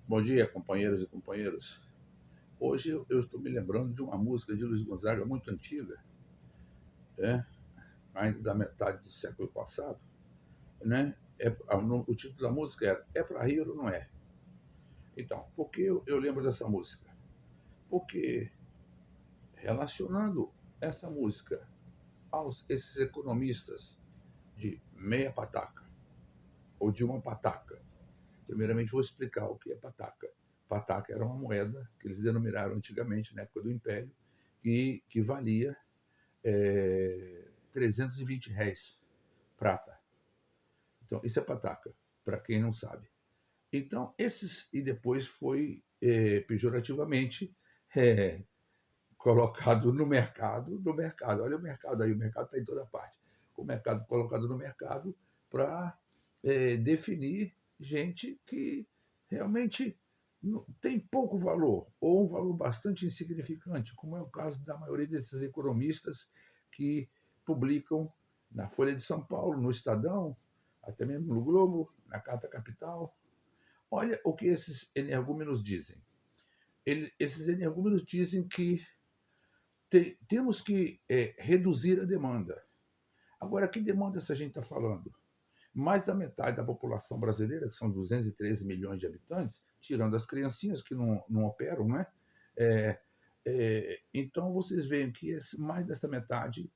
Bom dia, companheiros e companheiras. Hoje eu estou me lembrando de uma música de Luiz Gonzaga muito antiga, né? Ainda da metade do século passado. Né? O título da música era É para rir ou não é? Então, por que eu lembro dessa música? Porque relacionando essa música aos esses economistas de meia pataca ou de uma pataca. Primeiramente, vou explicar o que é pataca. Pataca era uma moeda que eles denominaram antigamente, na época do Império, que valia 320 réis prata. Então, isso é pataca, para quem não sabe. Então, esses. E depois foi pejorativamente é, colocado no mercado, no mercado. Olha o mercado aí, o mercado está em toda parte. O mercado colocado no mercado para definir gente que realmente tem pouco valor, ou um valor bastante insignificante, como é o caso da maioria desses economistas que publicam na Folha de São Paulo, no Estadão, até mesmo no Globo, na Carta Capital. Olha o que esses energúmenos dizem. Esses energúmenos dizem que temos que reduzir a demanda. Agora, que demanda essa gente está falando? Mais da metade da população brasileira, que são 213 milhões de habitantes, tirando as criancinhas que não operam, né? É, então, vocês veem que mais dessa metade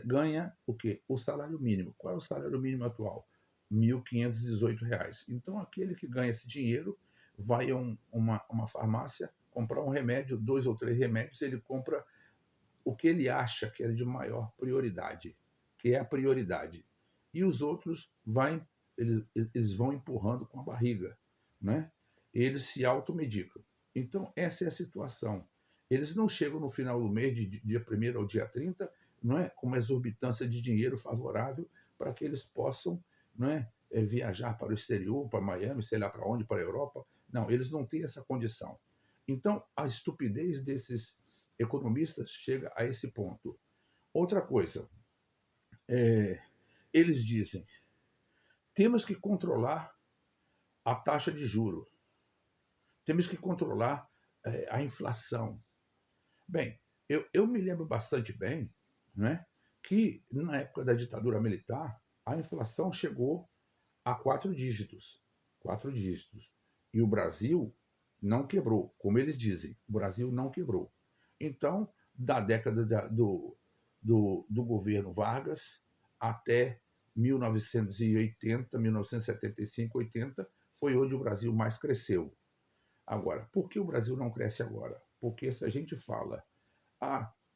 ganha o quê? O salário mínimo. Qual é o salário mínimo atual? R$ 1.518. Então, aquele que ganha esse dinheiro vai a uma farmácia comprar um remédio, dois ou três remédios, ele compra o que ele acha que é de maior prioridade, que é a prioridade. E os outros eles vão empurrando com a barriga, né? Eles se automedicam. Então, essa é a situação. Eles não chegam no final do mês, de dia 1º ao dia 30, não é, com uma exorbitância de dinheiro favorável para que eles possam, não é, viajar para o exterior, para Miami, sei lá para onde, para a Europa. Não, eles não têm essa condição. Então, a estupidez desses economistas chega a esse ponto. Outra coisa, eles dizem: temos que controlar a taxa de juro, temos que controlar a inflação. Bem, eu me lembro bastante bem, né, que na época da ditadura militar a inflação chegou a quatro dígitos, e o Brasil não quebrou, como eles dizem, o Brasil não quebrou. Então, da década do governo Vargas até 1980, 1975, 80, foi onde o Brasil mais cresceu. Agora, por que o Brasil não cresce agora? Porque se a gente fala,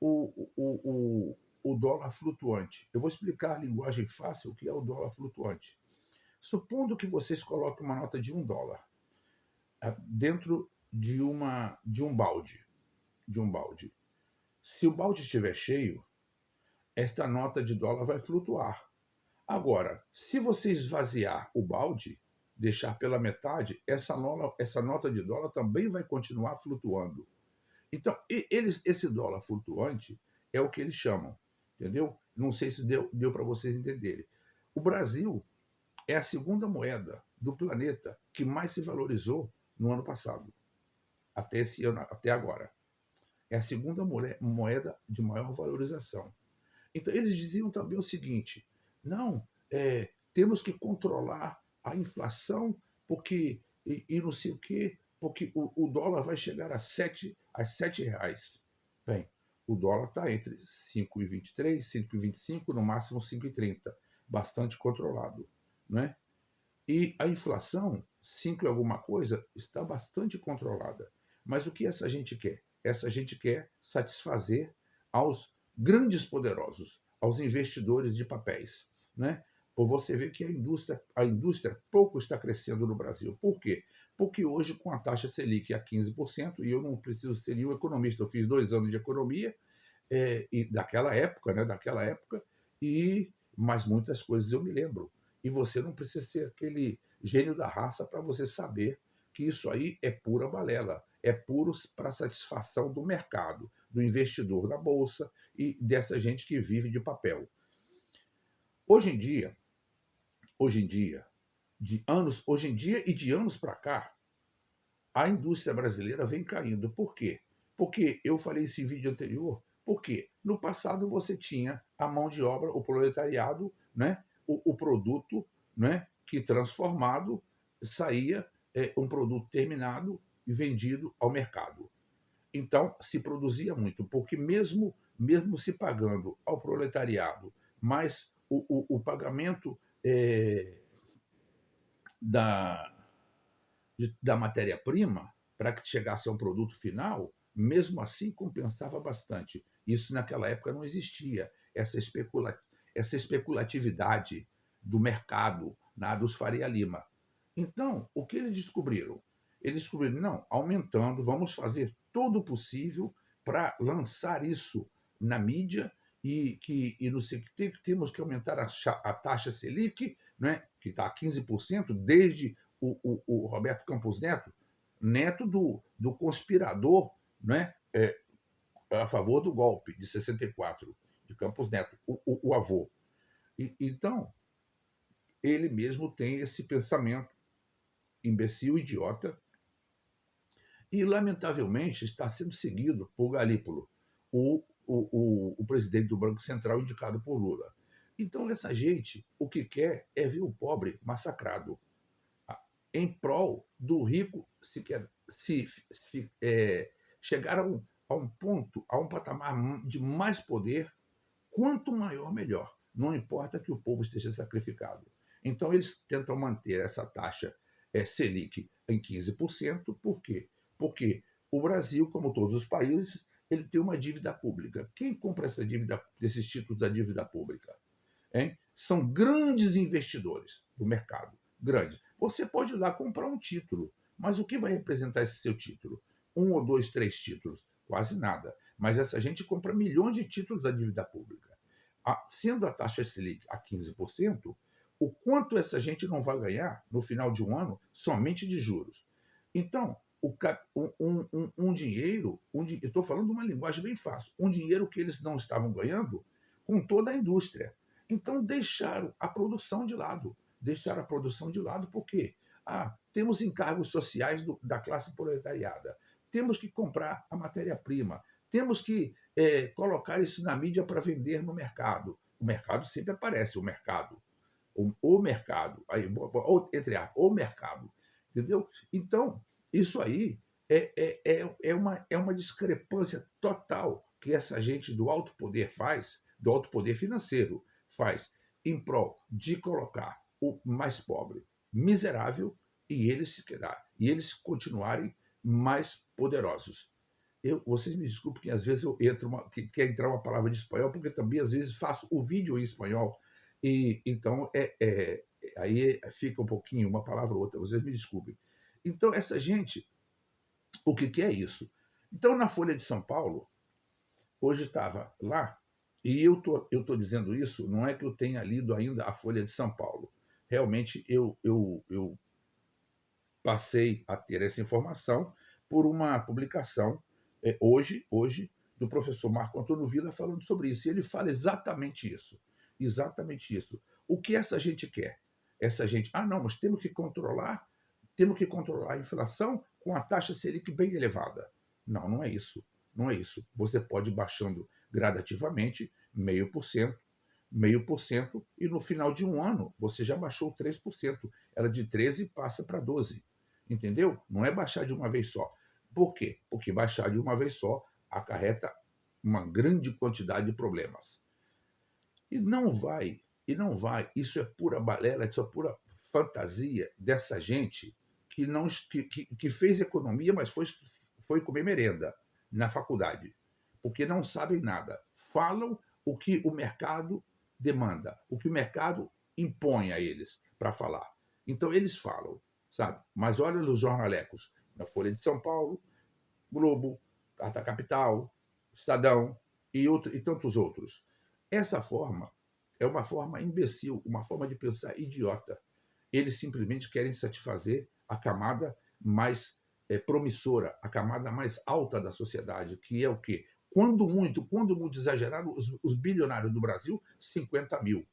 o dólar flutuante, eu vou explicar a linguagem fácil o que é o dólar flutuante. Supondo que vocês coloquem uma nota de US$ 1 dentro de um balde. Se o balde estiver cheio, esta nota de dólar vai flutuar. Agora, se você esvaziar o balde, deixar pela metade, essa nota de dólar também vai continuar flutuando. Então, esse dólar flutuante é o que eles chamam, entendeu? Não sei se deu para vocês entenderem. O Brasil é a segunda moeda do planeta que mais se valorizou no ano passado, até esse ano, até agora. É a segunda moeda de maior valorização. Então, eles diziam também o seguinte: não, temos que controlar a inflação, porque, e não sei o quê, porque o dólar vai chegar a sete reais. Bem, o dólar está entre 5,23, 5,25, no máximo 5,30, bastante controlado. Né? E a inflação, 5 e alguma coisa, está bastante controlada. Mas o que essa gente quer? Essa gente quer satisfazer aos grandes poderosos, aos investidores de papéis. Né? Por você ver que a indústria pouco está crescendo no Brasil. Por quê? Porque hoje, com a taxa Selic a 15%, e eu não preciso ser nenhum economista, eu fiz 2 anos de economia, e daquela época, né, mas muitas coisas eu me lembro. E você não precisa ser aquele gênio da raça para você saber que isso aí é pura balela, é puro para satisfação do mercado, do investidor da bolsa e dessa gente que vive de papel. Hoje em dia, hoje em dia, hoje em dia e de anos para cá, a indústria brasileira vem caindo. Por quê? Porque eu falei isso em vídeo anterior. Porque no passado você tinha a mão de obra, o proletariado, né? O produto, né? Que transformado saía um produto terminado e vendido ao mercado. Então se produzia muito, porque mesmo se pagando ao proletariado, mas o pagamento da, da matéria-prima para que chegasse a um produto final, mesmo assim compensava bastante. Isso naquela época não existia, essa especulatividade do mercado, dos Faria Lima. Então, o que eles descobriram? Eles descobriram, não, aumentando, vamos fazer todo o possível para lançar isso na mídia e não sei, temos que aumentar a taxa Selic, né, que está a 15%, desde o Roberto Campos Neto, neto do conspirador, né, a favor do golpe de 64, de Campos Neto, o avô. Então, ele mesmo tem esse pensamento imbecil, idiota, e, lamentavelmente, está sendo seguido por Galípolo, o presidente do Banco Central indicado por Lula. Então, essa gente, o que quer é ver o pobre massacrado, em prol do rico chegar a um ponto, a um patamar de mais poder, quanto maior, melhor. Não importa que o povo esteja sacrificado. Então, eles tentam manter essa taxa Selic em 15%. Por quê? Porque o Brasil, como todos os países, ele tem uma dívida pública. Quem compra esses títulos da dívida pública? Hein? São grandes investidores do mercado. Grandes. Você pode ir lá comprar um título, mas o que vai representar esse seu título? Um ou dois, três títulos? Quase nada. Mas essa gente compra milhões de títulos da dívida pública. Sendo a taxa Selic a 15%, o quanto essa gente não vai ganhar no final de um ano somente de juros? Então, um dinheiro, eu estou falando uma linguagem bem fácil, um dinheiro que eles não estavam ganhando com toda a indústria. Então, deixaram a produção de lado. Deixaram a produção de lado por quê? Temos encargos sociais da classe proletariada, temos que comprar a matéria-prima, temos que colocar isso na mídia para vender no mercado. O mercado sempre aparece, o mercado. O mercado, aí, entre aspas, o mercado. Entendeu? Então, isso aí é uma discrepância total que essa gente do alto poder faz, do alto poder financeiro, faz em prol de colocar o mais pobre miserável e eles continuarem mais poderosos. Vocês me desculpem que às vezes eu entro quer entrar uma palavra de espanhol, porque também às vezes faço o vídeo em espanhol, e então aí fica um pouquinho uma palavra ou outra, vocês me desculpem. Então, essa gente, o que é isso? Então, na Folha de São Paulo, hoje estava lá, e eu tô dizendo isso, não é que eu tenha lido ainda a Folha de São Paulo. Realmente, eu passei a ter essa informação por uma publicação hoje do professor Marco Antônio Villa falando sobre isso. E ele fala exatamente isso. Exatamente isso. O que essa gente quer? Essa gente, não, mas temos que controlar a inflação com a taxa Selic bem elevada. Não, não é isso. Não é isso. Você pode ir baixando gradativamente, 0,5%, e no final de um ano você já baixou 3%. Ela de 13 passa para 12. Entendeu? Não é baixar de uma vez só. Por quê? Porque baixar de uma vez só acarreta uma grande quantidade de problemas. E não vai, isso é pura balela, isso é pura fantasia dessa gente que não que fez economia, mas foi comer merenda na faculdade, porque não sabem nada. Falam o que o mercado demanda, o que o mercado impõe a eles para falar. Então eles falam, sabe? Mas olha nos jornalecos, na Folha de São Paulo, Globo, Carta Capital, Estadão e tantos outros. Essa forma é uma forma imbecil, uma forma de pensar idiota. Eles simplesmente querem satisfazer a camada mais promissora, a camada mais alta da sociedade, que é o quê? Quando muito exagerado, os bilionários do Brasil, 50 mil,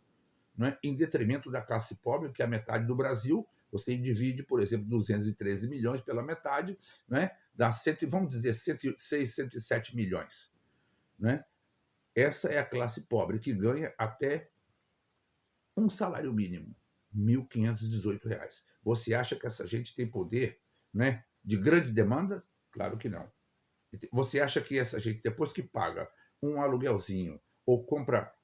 não é? Em detrimento da classe pobre, que é a metade do Brasil, Você divide, por exemplo, 213 milhões pela metade, né? Dá 100, vamos dizer 106, 107 milhões. Né? Essa é a classe pobre, que ganha até um salário mínimo, R$ 1.518. Você acha que essa gente tem poder, né, de grande demanda? Claro que não. Você acha que essa gente, depois que paga um aluguelzinho ou compra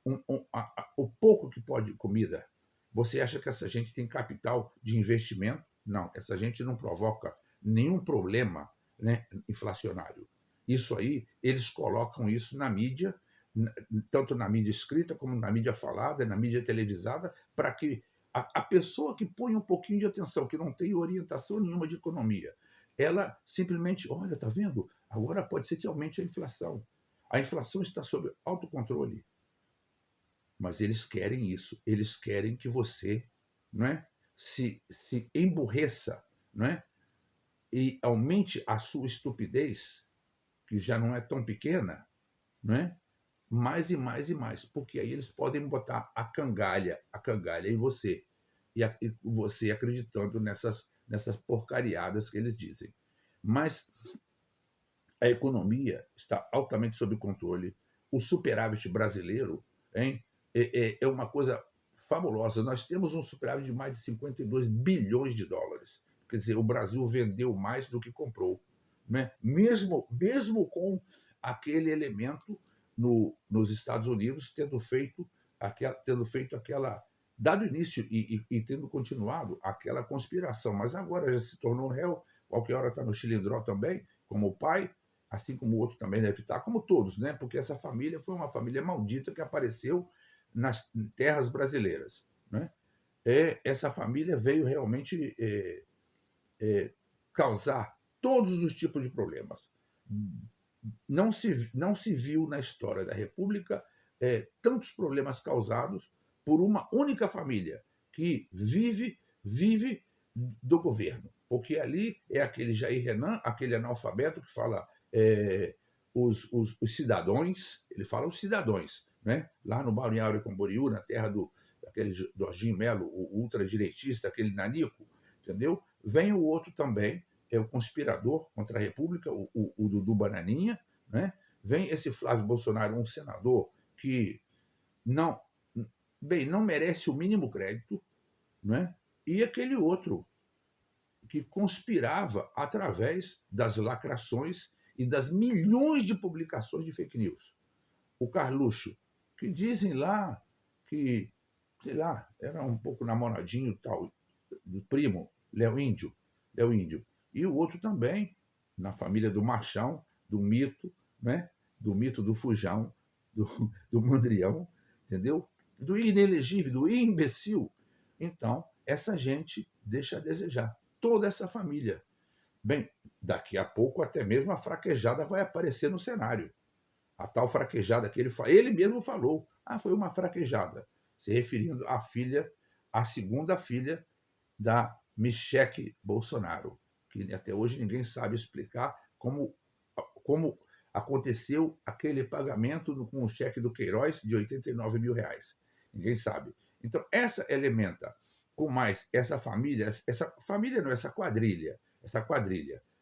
o pouco que pode de comida, você acha que essa gente tem capital de investimento? Não, essa gente não provoca nenhum problema, né, inflacionário. Isso aí, eles colocam isso na mídia, tanto na mídia escrita como na mídia falada, na mídia televisada, para que a pessoa que põe um pouquinho de atenção, que não tem orientação nenhuma de economia, ela simplesmente, olha, tá vendo? Agora pode ser que aumente a inflação. A inflação está sob autocontrole. Mas eles querem isso. Eles querem que você, não é, se emburreça, não é, e aumente a sua estupidez, que já não é tão pequena, não é, mais e mais e mais. Porque aí eles podem botar a cangalha em você. E você acreditando nessas porcariadas que eles dizem. Mas a economia está altamente sob controle. O superávit brasileiro, hein, é uma coisa fabulosa. Nós temos um superávit de mais de 52 bilhões de dólares. Quer dizer, o Brasil vendeu mais do que comprou. Né? Mesmo com aquele elemento nos Estados Unidos tendo feito aquela. Dado início e tendo continuado aquela conspiração. Mas agora já se tornou réu, qualquer hora está no Chilindró também, como o pai, assim como o outro também deve estar, como todos, né? Porque essa família foi uma família maldita que apareceu nas terras brasileiras. Né? Essa família veio realmente causar todos os tipos de problemas. Não se viu na história da República tantos problemas causados por uma única família que vive do governo. Porque ali é aquele Jair Renan, aquele analfabeto que fala os cidadãos, ele fala os cidadãos, né? Lá no Balneário Camboriú, na terra daquele Jorginho Melo, o ultradireitista, aquele nanico, entendeu? Vem o outro também, é o conspirador contra a República, o Dudu Bananinha, né? Vem esse Flávio Bolsonaro, um senador que não, não merece o mínimo crédito, né? E aquele outro que conspirava através das lacrações e das milhões de publicações de fake news. O Carluxo, que dizem lá que, sei lá, era um pouco namoradinho tal do primo, Léo Índio. E o outro também, na família do Machão, do mito, né? Do mito do Fujão, do Mandrião, entendeu? Do inelegível, do imbecil. Então, essa gente deixa a desejar. Toda essa família. Bem, daqui a pouco até mesmo a fraquejada vai aparecer no cenário. A tal fraquejada que ele mesmo falou. Ah, foi uma fraquejada. Se referindo à filha, à segunda filha da Michelle Bolsonaro, que até hoje ninguém sabe explicar como aconteceu aquele pagamento com o cheque do Queiroz de R$ 89 mil. Ninguém sabe. Então, essa elementa, com mais essa família não, essa quadrilha,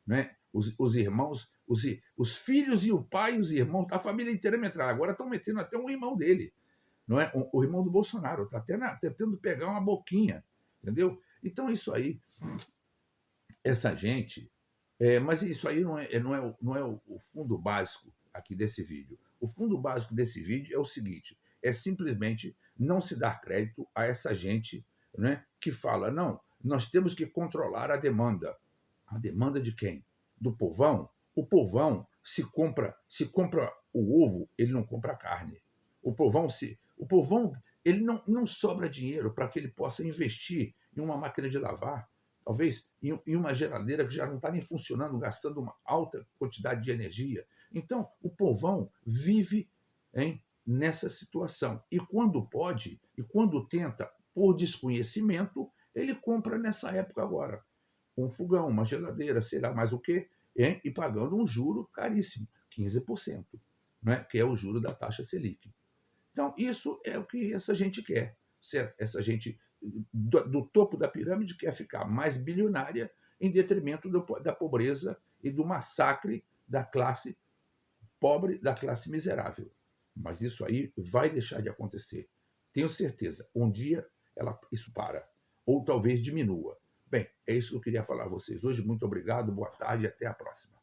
né? Os irmãos, os filhos e o pai e os irmãos, a família inteira metendo. Agora estão metendo até um irmão dele, não é? O irmão do Bolsonaro, está até tentando pegar uma boquinha, entendeu? Então, isso aí, essa gente. Mas isso aí não é o fundo básico aqui desse vídeo. O fundo básico desse vídeo é o seguinte: é simplesmente não se dar crédito a essa gente, né, que fala, não, nós temos que controlar a demanda. A demanda de quem? Do povão? O povão se compra o ovo, ele não compra a carne. O povão ele não sobra dinheiro para que ele possa investir em uma máquina de lavar, talvez em uma geladeira que já não está nem funcionando, gastando uma alta quantidade de energia. Então, o povão vive, hein, nessa situação. E quando pode, e quando tenta, por desconhecimento, ele compra nessa época agora. Um fogão, uma geladeira, sei lá mais o quê, hein, e pagando um juro caríssimo, 15%, né, que é o juro da taxa Selic. Então, isso é o que essa gente quer. Certo? Essa gente do topo da pirâmide quer ficar mais bilionária em detrimento da pobreza e do massacre da classe pobre, da classe miserável. Mas isso aí vai deixar de acontecer. Tenho certeza. Um dia isso para. Ou talvez diminua. Bem, é isso que eu queria falar a vocês hoje. Muito obrigado, boa tarde e até a próxima.